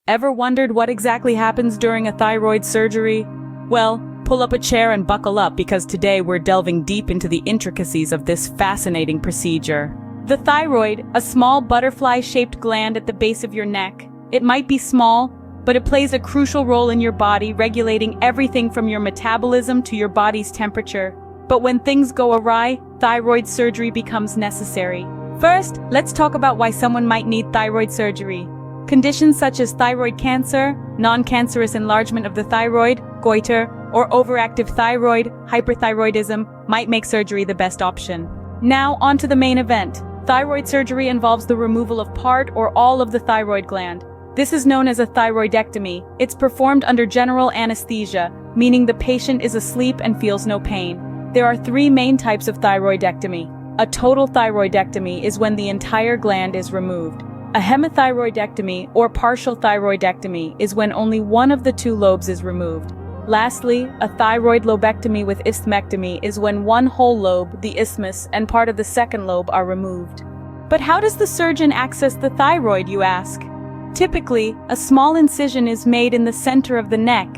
Ever wondered what exactly happens during a thyroid surgery? Well, pull up a chair and buckle up because today we're delving deep into the intricacies of this fascinating procedure. The thyroid, a small butterfly-shaped gland at the base of your neck. It might be small, but it plays a crucial role in your body, regulating everything from your metabolism to your body's temperature. But when things go awry, thyroid surgery becomes necessary. First, let's talk about why someone might need thyroid surgery. Conditions such as thyroid cancer, non-cancerous enlargement of the thyroid, goiter, or overactive thyroid, hyperthyroidism, might make surgery the best option. Now, on to the main event. Thyroid surgery involves the removal of part or all of the thyroid gland. This is known as a thyroidectomy. It's performed under general anesthesia, meaning the patient is asleep and feels no pain. There are three main types of thyroidectomy. A total thyroidectomy is when the entire gland is removed. A hemithyroidectomy or partial thyroidectomy is when only one of the two lobes is removed. Lastly, a thyroid lobectomy with isthmectomy is when one whole lobe, the isthmus, and part of the second lobe are removed. But how does the surgeon access the thyroid, you ask? Typically, a small incision is made in the center of the neck.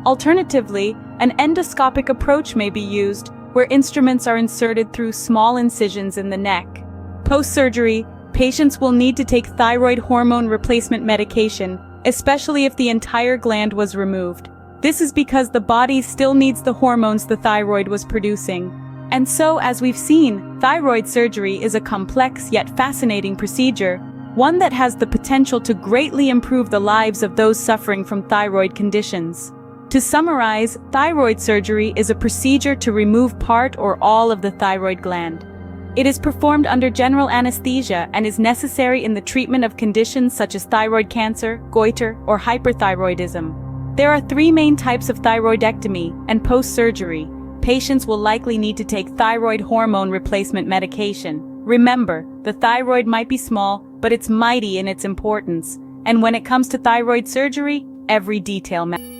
Alternatively, an endoscopic approach may be used, where instruments are inserted through small incisions in the neck. Post-surgery, patients will need to take thyroid hormone replacement medication, especially if the entire gland was removed. This is because the body still needs the hormones the thyroid was producing. And so, as we've seen, thyroid surgery is a complex yet fascinating procedure, one that has the potential to greatly improve the lives of those suffering from thyroid conditions. To summarize, thyroid surgery is a procedure to remove part or all of the thyroid gland. It is performed under general anesthesia and is necessary in the treatment of conditions such as thyroid cancer, goiter, or hyperthyroidism. There are three main types of thyroidectomy, and post-surgery, patients will likely need to take thyroid hormone replacement medication. Remember, the thyroid might be small, but it's mighty in its importance. And when it comes to thyroid surgery, every detail matters.